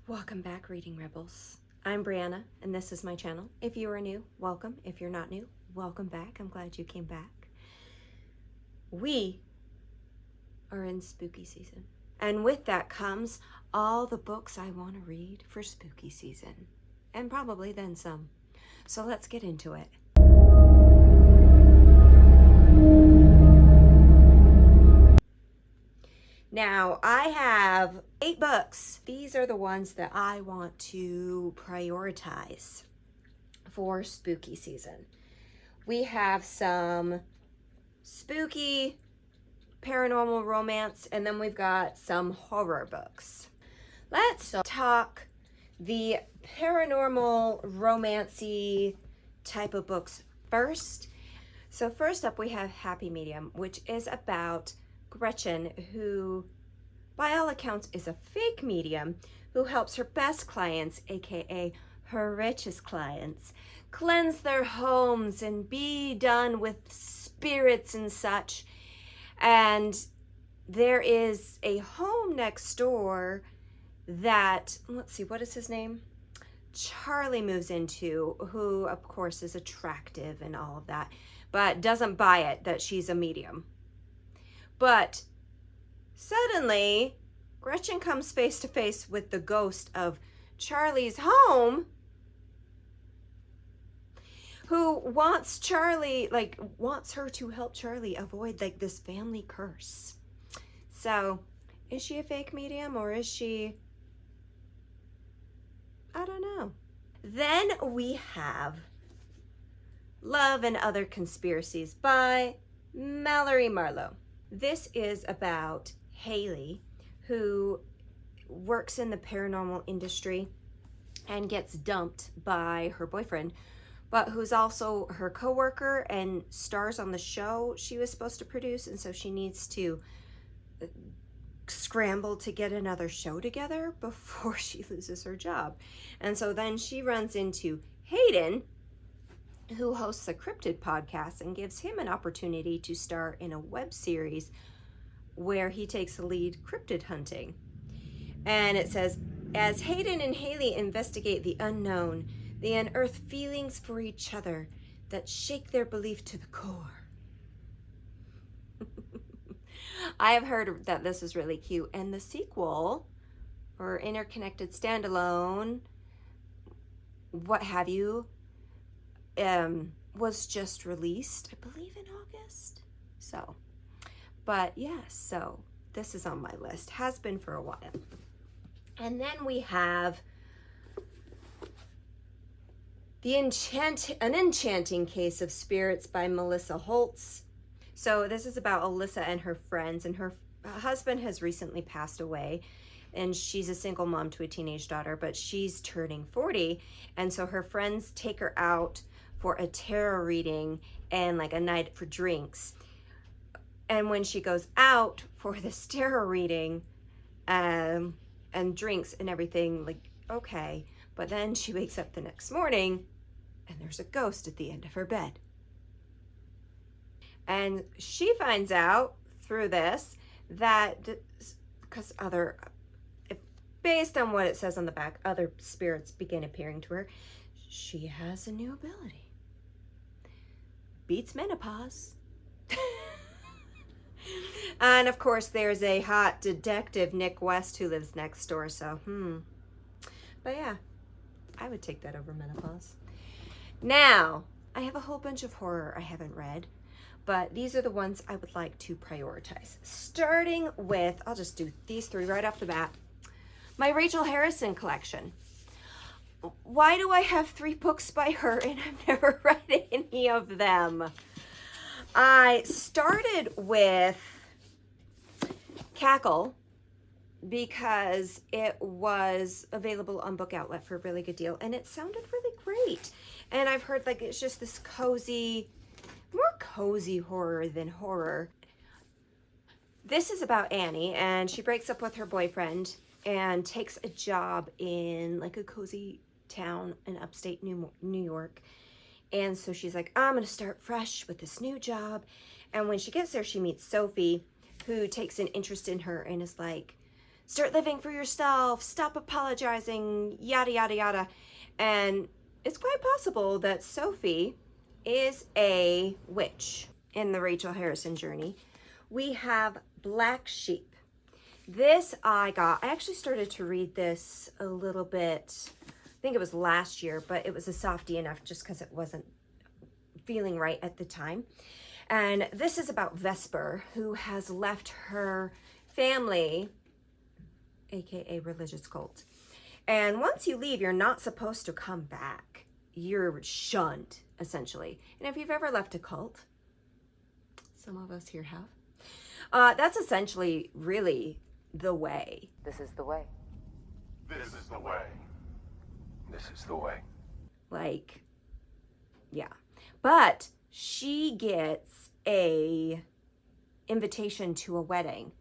Welcome back, Reading Rebels. I'm Brianna, and this is my channel. If you are new, welcome. If you're not new, welcome back. I'm glad you came back. We are in spooky season. And with that comes all the books I want to read for spooky season. And probably then some. So let's get into it. Now, I have 8 books. These are the ones that I want to prioritize for spooky season. We have some spooky paranormal romance, and then we've got some horror books. Let's talk the paranormal romancy type of books first. So first up, we have Happy Medium, which is about Gretchen, who by all accounts is a fake medium who helps her best clients, aka her richest clients, cleanse their homes and be done with spirits and such. And there is a home next door that, let's see, what is his name? Charlie moves into, who of course is attractive and all of that, but doesn't buy it that she's a medium. But suddenly, Gretchen comes face to face with the ghost of Charlie's home, who wants her to help Charlie avoid this family curse. So, is she a fake medium or is she? I don't know. Then we have Love and Other Conspiracies by Mallory Marlowe. This is about Haley, who works in the paranormal industry and gets dumped by her boyfriend, but who's also her coworker and stars on the show she was supposed to produce, and so she needs to scramble to get another show together before she loses her job. And so then she runs into Hayden, who hosts a cryptid podcast and gives him an opportunity to star in a web series where he takes the lead cryptid hunting. And it says, as Hayden and Haley investigate the unknown, they unearth feelings for each other that shake their belief to the core. I have heard that this is really cute, and the sequel, or interconnected standalone, what have you, was just released, I believe, in August. So, but yes, so this is on my list, has been for a while. And then we have An Enchanting Case of Spirits by Melissa Holtz. So this is about Alyssa and her friends, and her husband has recently passed away, and she's a single mom to a teenage daughter, but she's turning 40, and so her friends take her out for a tarot reading and a night for drinks. And when she goes out for this tarot reading and drinks and everything, okay, but then she wakes up the next morning and there's a ghost at the end of her bed. And she finds out through this that, because based on what it says on the back, other spirits begin appearing to her, she has a new ability. Beats menopause. And of course there's a hot detective, Nick West, who lives next door, so but yeah, I would take that over menopause. Now, I have a whole bunch of horror I haven't read, but these are the ones I would like to prioritize. Starting with, I'll just do these 3 right off the bat. My Rachel Harrison collection. Why do I have 3 books by her and I've never read any of them? I started with Cackle because it was available on Book Outlet for a really good deal, and it sounded really great. And I've heard it's just this more cozy horror than horror. This is about Annie, and she breaks up with her boyfriend and takes a job in a cozy town in upstate New York. And so she's like, I'm gonna start fresh with this new job. And when she gets there, she meets Sophie, who takes an interest in her and is like, start living for yourself, stop apologizing, yada, yada, yada. And it's quite possible that Sophie is a witch in the Rachel Harrison journey. We have Black Sheep. This I actually started to read this a little bit, I think it was last year, but it was a softie enough just because it wasn't feeling right at the time. And this is about Vesper, who has left her family, aka religious cult. And once you leave, you're not supposed to come back. You're shunned, essentially. And if you've ever left a cult, some of us here have, that's essentially really the way. This is the way. This is the way. This is the way. Like, yeah. But she gets a invitation to a wedding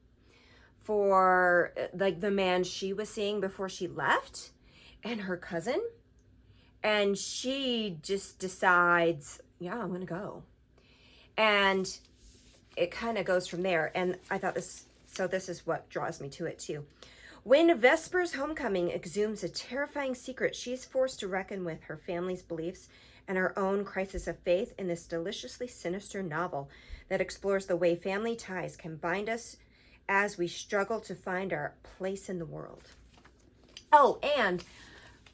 for like the man she was seeing before she left and her cousin. And she just decides, yeah, I'm gonna go. And it kind of goes from there. And I thought this is what draws me to it too. When Vesper's homecoming exhumes a terrifying secret, she's forced to reckon with her family's beliefs and her own crisis of faith in this deliciously sinister novel that explores the way family ties can bind us as we struggle to find our place in the world. Oh, and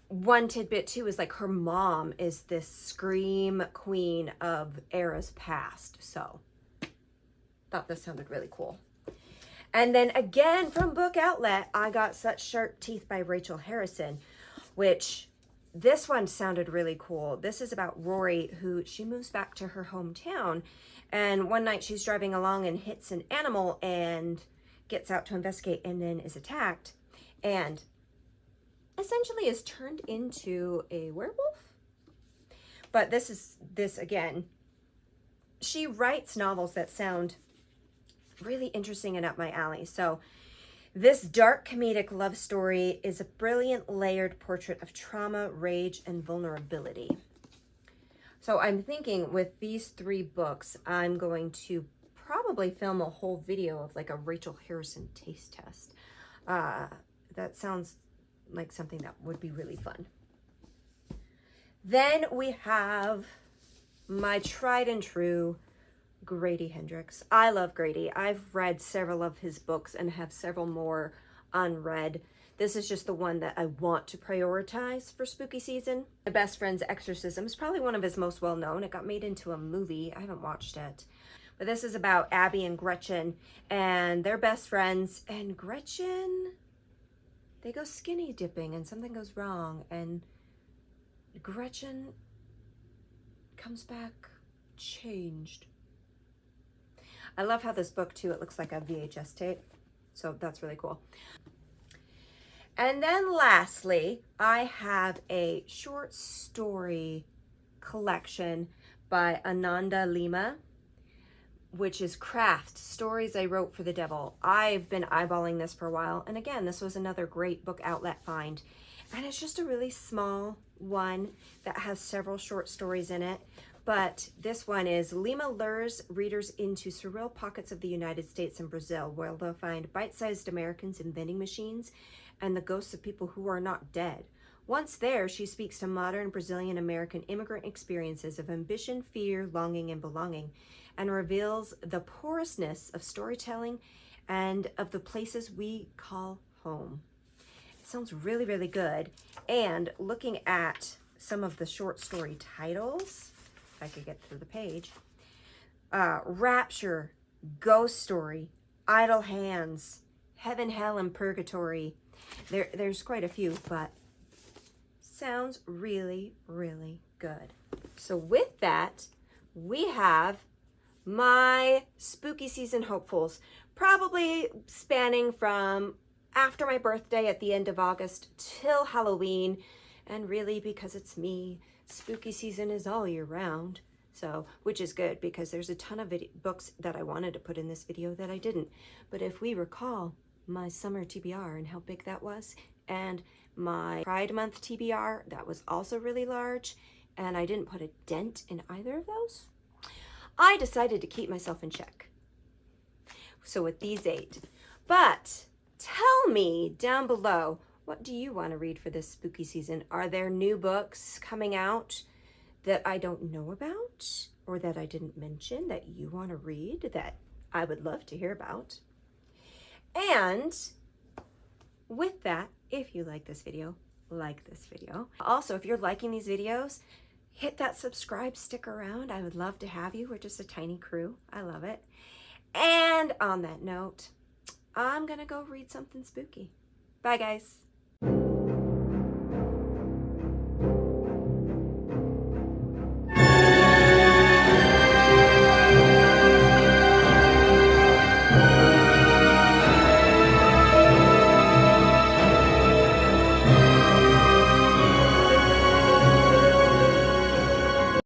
one tidbit too is like her mom is this scream queen of eras past. So thought this sounded really cool. And then again from Book Outlet, I got Such Sharp Teeth by Rachel Harrison, which this one sounded really cool. This is about Rory, who she moves back to her hometown. And one night she's driving along and hits an animal and gets out to investigate and then is attacked. And essentially is turned into a werewolf. But this again, she writes novels that sound really interesting and up my alley. So this dark comedic love story is a brilliant layered portrait of trauma, rage, and vulnerability. So I'm thinking with these 3 books, I'm going to probably film a whole video of like a Rachel Harrison taste test. That sounds like something that would be really fun. Then we have my tried and true Grady Hendrix. I love Grady. I've read several of his books and have several more unread. This is just the one that I want to prioritize for spooky season. The Best Friend's Exorcism is probably one of his most well-known. It got made into a movie. I haven't watched it. But this is about Abby and Gretchen, and they're best friends. And Gretchen, they go skinny dipping and something goes wrong. And Gretchen comes back changed. I love how this book too, it looks like a VHS tape. So that's really cool. And then lastly, I have a short story collection by Ananda Lima, which is Craft, Stories I Wrote for the Devil. I've been eyeballing this for a while. And again, this was another great Book Outlet find. And it's just a really small one that has several short stories in it. But this one is Lima lures readers into surreal pockets of the United States and Brazil, where they'll find bite-sized Americans in vending machines and the ghosts of people who are not dead. Once there, she speaks to modern Brazilian-American immigrant experiences of ambition, fear, longing, and belonging, and reveals the porousness of storytelling and of the places we call home. It sounds really, really good. And looking at some of the short story titles, if I could get through the page, Rapture, Ghost Story, Idle Hands, Heaven, Hell, and Purgatory. There's quite a few, but sounds really, really good. So with that, we have my spooky season hopefuls, probably spanning from after my birthday at the end of August till Halloween. And really, because it's me, spooky season is all year round. So, which is good because there's a ton of books that I wanted to put in this video that I didn't. But if we recall my summer TBR and how big that was, and my Pride Month TBR, that was also really large, and I didn't put a dent in either of those, I decided to keep myself in check. So with these 8. But Tell me down below, what do you want to read for this spooky season? Are there new books coming out that I don't know about or that I didn't mention that you want to read that I would love to hear about? And with that, if you like this video, like this video. Also, if you're liking these videos, hit that subscribe, stick around. I would love to have you. We're just a tiny crew. I love it. And on that note, I'm gonna go read something spooky. Bye, guys.